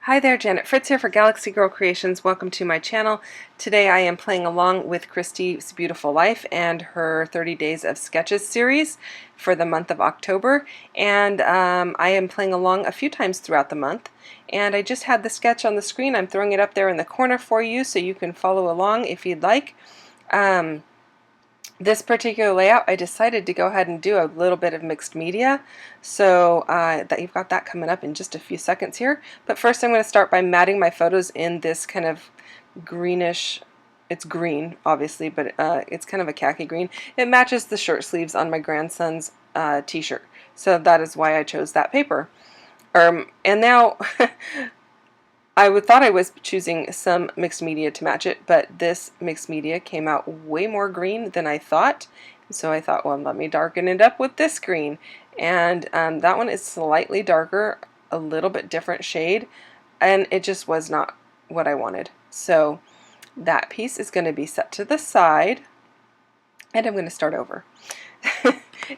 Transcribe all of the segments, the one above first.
Hi there, Janet Fritz here for Galaxy Girl Creations. Welcome to my channel. Today I am playing along with Christy's Beautiful Life and her 30 Days of Sketches series for the month of October. And I am playing along a few times throughout the month. And I just had the sketch on the screen. I'm throwing it up there in the corner for you so you can follow along if you'd like. This particular layout, I decided to go ahead and do a little bit of mixed media, so that you've got that coming up in just a few seconds here. But first I'm going to start by matting my photos in this kind of greenish, it's green obviously, but it's kind of a khaki green. It matches the shirt sleeves on my grandson's t-shirt, so that is why I chose that paper. And now thought I was choosing some mixed media to match it, but this mixed media came out way more green than I thought. So I thought, well, let me darken it up with this green. And that one is slightly darker, a little bit different shade, and it just was not what I wanted. So that piece is going to be set to the side, and I'm going to start over.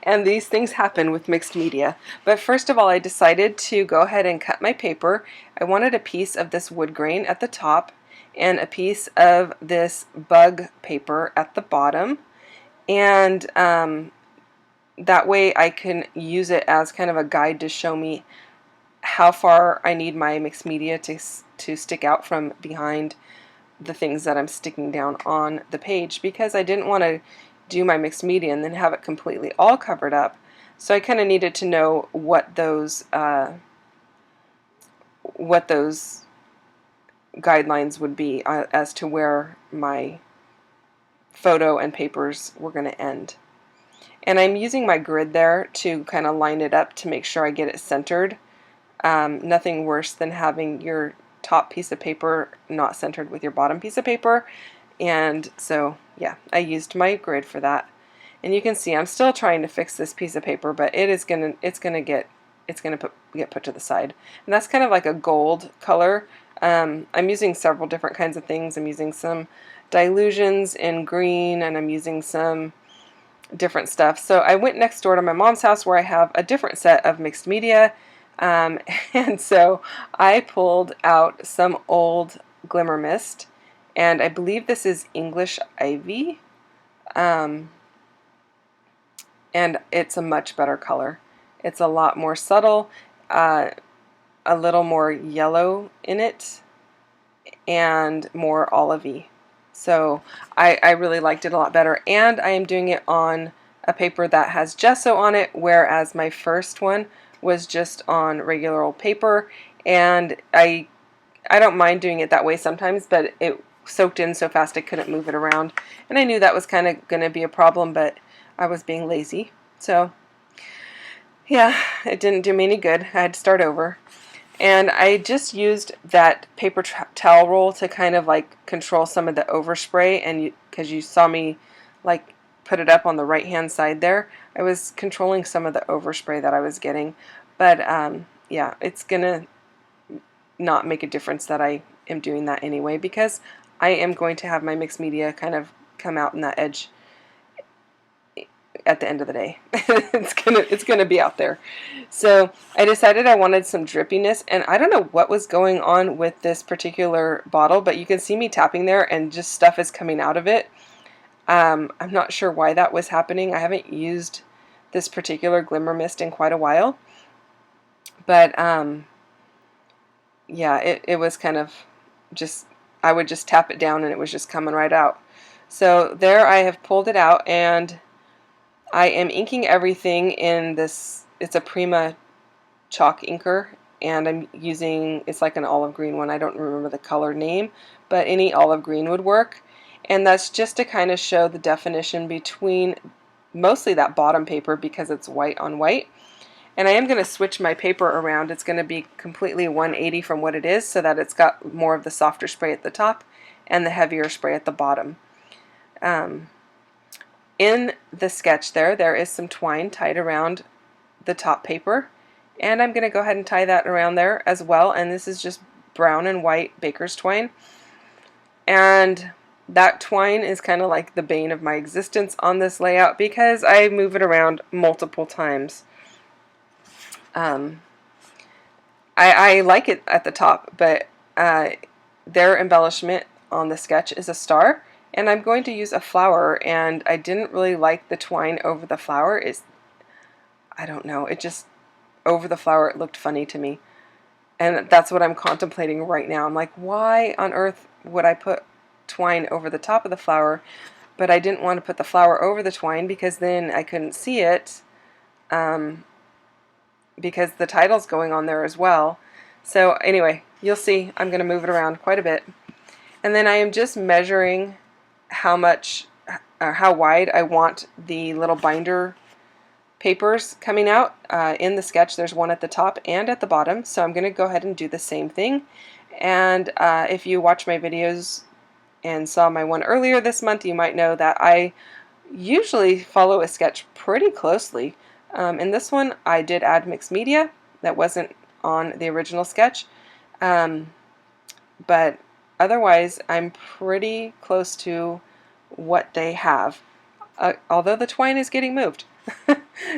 And these things happen with mixed media. But first of all, I decided to go ahead and cut my paper. I wanted a piece of this wood grain at the top and a piece of this bug paper at the bottom. And that way I can use it as kind of a guide to show me how far I need my mixed media to stick out from behind the things that I'm sticking down on the page, because I didn't want to do my mixed media and then have it completely all covered up. So I kind of needed to know what those guidelines would be as to where my photo and papers were going to end. And I'm using my grid there to kind of line it up to make sure I get it centered. Nothing worse than having your top piece of paper not centered with your bottom piece of paper. And so yeah, I used my grid for that. And you can see I'm still trying to fix this piece of paper, but it's gonna get put to the side. And that's kind of like a gold color. I'm using several different kinds of things. I'm using some dilutions in green, and I'm using some different stuff. So I went next door to my mom's house where I have a different set of mixed media, and so I pulled out some old Glimmer Mist, and I believe this is English Ivy, and it's a much better color. It's a lot more subtle, a little more yellow in it, and more olivey. So I really liked it a lot better, and I am doing it on a paper that has gesso on it, whereas my first one was just on regular old paper. And I don't mind doing it that way sometimes, but it soaked in so fast I couldn't move it around, and I knew that was kind of going to be a problem, but I was being lazy. So yeah, it didn't do me any good. I had to start over. And I just used that paper towel roll to kind of like control some of the overspray, and because you saw me like put it up on the right hand side there, I was controlling some of the overspray that I was getting. But yeah, it's gonna not make a difference that I am doing that anyway, because I am going to have my mixed media kind of come out in that edge at the end of the day. it's gonna be out there. So I decided I wanted some drippiness, and I don't know what was going on with this particular bottle, but you can see me tapping there and just stuff is coming out of it. I'm not sure why that was happening. I haven't used this particular Glimmer Mist in quite a while, but yeah, it was kind of just, I would just tap it down and it was just coming right out. So there I have pulled it out, and I am inking everything in this, it's a Prima chalk inker, and I'm using, it's like an olive green one. I don't remember the color name, but any olive green would work. And that's just to kind of show the definition between mostly that bottom paper, because it's white on white. And I am going to switch my paper around. It's going to be completely 180 from what it is, so that it's got more of the softer spray at the top and the heavier spray at the bottom. In the sketch there is some twine tied around the top paper, and I'm going to go ahead and tie that around there as well. And this is just brown and white baker's twine, and that twine is kind of like the bane of my existence on this layout, because I move it around multiple times. I like it at the top, but their embellishment on the sketch is a star, and I'm going to use a flower, and I didn't really like the twine over the flower. I don't know, it just, over the flower, it looked funny to me. And that's what I'm contemplating right now. I'm like, why on earth would I put twine over the top of the flower? But I didn't want to put the flower over the twine because then I couldn't see it, because the title's going on there as well. So anyway, you'll see I'm going to move it around quite a bit. And then I am just measuring how much, how wide I want the little binder papers coming out. In the sketch there's one at the top and at the bottom, so I'm going to go ahead and do the same thing. And if you watch my videos and saw my one earlier this month, you might know that I usually follow a sketch pretty closely. In this one I did add mixed media that wasn't on the original sketch, but otherwise I'm pretty close to what they have, although the twine is getting moved.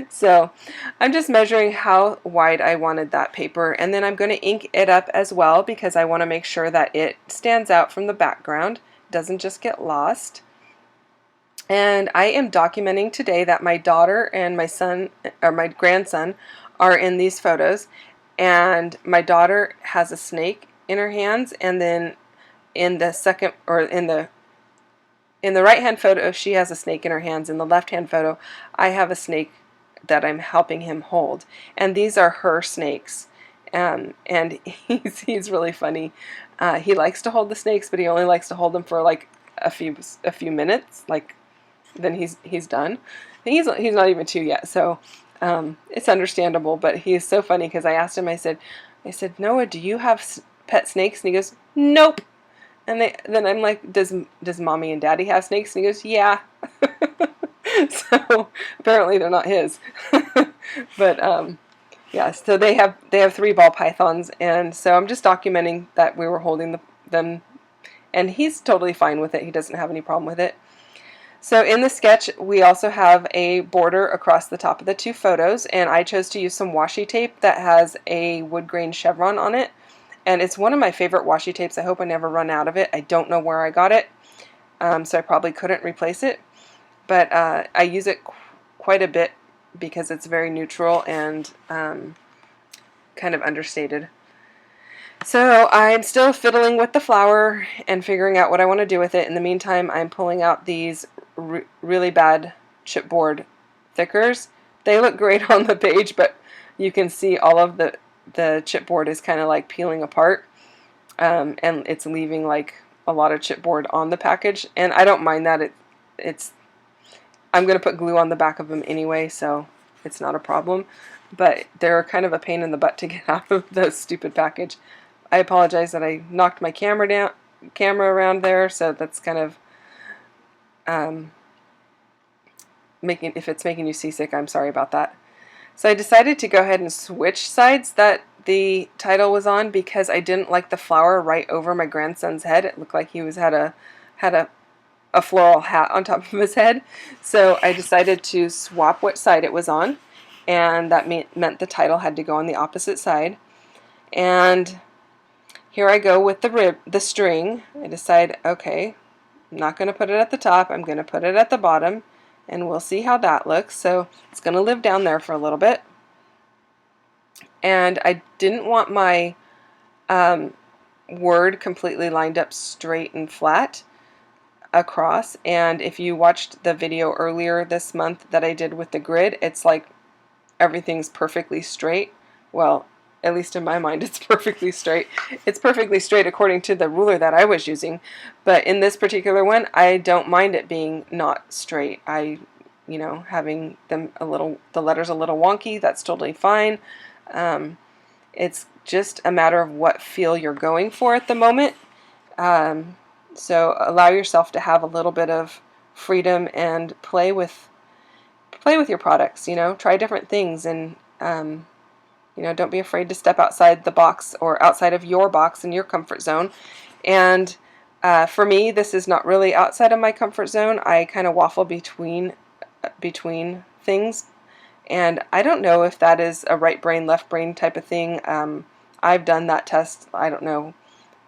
So I'm just measuring how wide I wanted that paper, and then I'm going to ink it up as well because I want to make sure that it stands out from the background, doesn't just get lost. And I am documenting today that my daughter and my son, or my grandson, are in these photos, and my daughter has a snake in her hands, and then in the second, or in the right hand photo she has a snake in her hands. In the left hand photo I have a snake that I'm helping him hold, and these are her snakes. And he's really funny. He likes to hold the snakes, but he only likes to hold them for like a few minutes, like then he's done. He's not even 2 yet, so it's understandable. But he is so funny because I asked him, I said, Noah, do you have pet snakes? And he goes, nope. And then I'm like, does mommy and daddy have snakes? And he goes, yeah. So apparently they're not his. But yeah, so they have 3 ball pythons, and so I'm just documenting that we were holding them, and he's totally fine with it. He doesn't have any problem with it. So in the sketch we also have a border across the top of the 2 photos, and I chose to use some washi tape that has a wood grain chevron on it. And it's one of my favorite washi tapes. I hope I never run out of it. I don't know where I got it, so I probably couldn't replace it. But I use it quite a bit because it's very neutral and kind of understated. So I'm still fiddling with the flower and figuring out what I want to do with it. In the meantime, I'm pulling out these really bad chipboard thickers. They look great on the page, but you can see all of the chipboard is kind of like peeling apart, and it's leaving like a lot of chipboard on the package, and I don't mind that. I'm going to put glue on the back of them anyway, so it's not a problem, but they're kind of a pain in the butt to get out of the stupid package. I apologize that I knocked my camera around there, so that's kind of if it's making you seasick, I'm sorry about that. So I decided to go ahead and switch sides that the title was on because I didn't like the flower right over my grandson's head. It looked like he had a floral hat on top of his head. So I decided to swap what side it was on, and that meant the title had to go on the opposite side. And here I go with the string. I decide, okay, I'm not going to put it at the top, I'm going to put it at the bottom, and we'll see how that looks. So it's going to live down there for a little bit. And I didn't want my word completely lined up straight and flat across. And if you watched the video earlier this month that I did with the grid, it's like everything's perfectly straight. Well, at least in my mind it's perfectly straight. It's perfectly straight according to the ruler that I was using, but in this particular one I don't mind it being not straight. Having the letters a little wonky, that's totally fine. It's just a matter of what feel you're going for at the moment. So allow yourself to have a little bit of freedom and play with your products. Try different things, and don't be afraid to step outside the box or outside of your box in your comfort zone. And for me, this is not really outside of my comfort zone. I kind of waffle between things, and I don't know if that is a right brain, left brain type of thing. I've done that test, I don't know,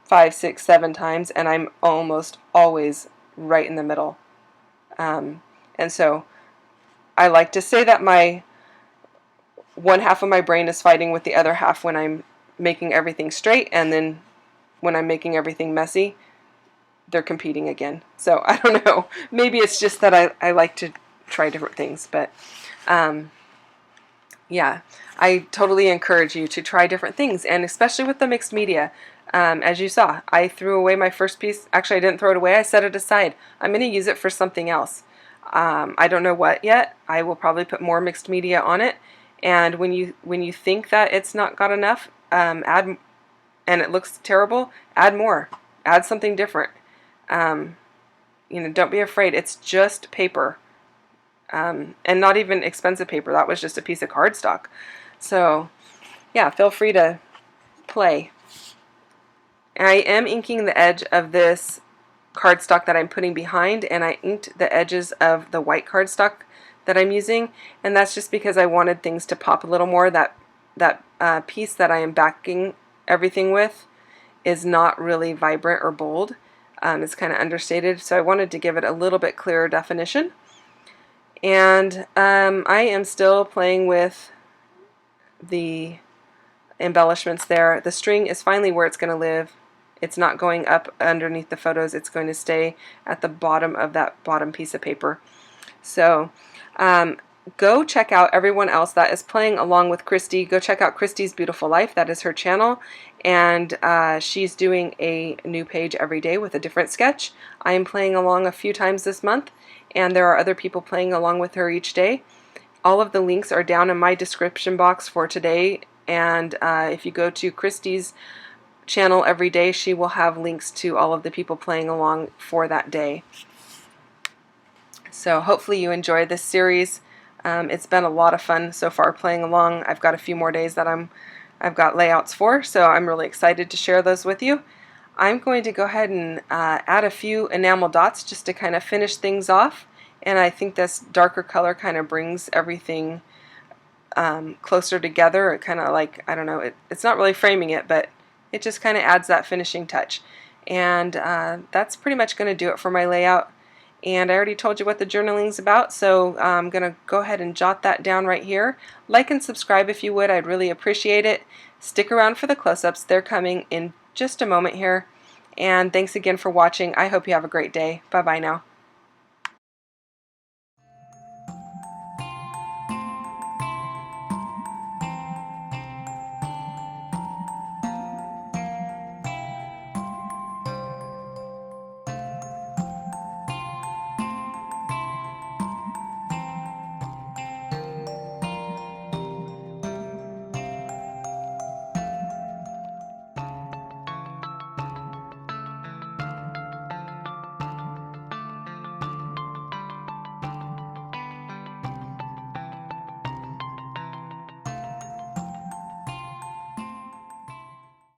5, 6, 7 times, and I'm almost always right in the middle. And so I like to say that my one half of my brain is fighting with the other half when I'm making everything straight, and then when I'm making everything messy, they're competing again. So I don't know. Maybe it's just that I like to try different things, but yeah, I totally encourage you to try different things, and especially with the mixed media. As you saw, I threw away my first piece. Actually, I didn't throw it away. I set it aside. I'm going to use it for something else. I don't know what yet. I will probably put more mixed media on it. And when you think that it's not got enough, add, and it looks terrible, add more. Add something different. Don't be afraid. It's just paper. And not even expensive paper. That was just a piece of cardstock. So, yeah, feel free to play. I am inking the edge of this cardstock that I'm putting behind, and I inked the edges of the white cardstock that I'm using, and that's just because I wanted things to pop a little more. That piece that I am backing everything with is not really vibrant or bold. It's kind of understated, so I wanted to give it a little bit clearer definition. And I am still playing with the embellishments there. The string is finally where it's going to live. It's not going up underneath the photos. It's going to stay at the bottom of that bottom piece of paper. So go check out everyone else that is playing along with Christy. Go check out Christy's Beautiful Life. That is her channel. And she's doing a new page every day with a different sketch. I am playing along a few times this month, and there are other people playing along with her each day. All of the links are down in my description box for today, and if you go to Christy's channel every day, she will have links to all of the people playing along for that day. So hopefully you enjoy this series. It's been a lot of fun so far playing along. I've got a few more days that I've got layouts for, so I'm really excited to share those with you. I'm going to go ahead and add a few enamel dots just to kind of finish things off, and I think this darker color kind of brings everything closer together. It kind of, like, I don't know, it's not really framing it, but it just kind of adds that finishing touch. And that's pretty much going to do it for my layout. And I already told you what the journaling's about, so I'm going to go ahead and jot that down right here. Like and subscribe if you would. I'd really appreciate it. Stick around for the close-ups. They're coming in just a moment here. And thanks again for watching. I hope you have a great day. Bye-bye now.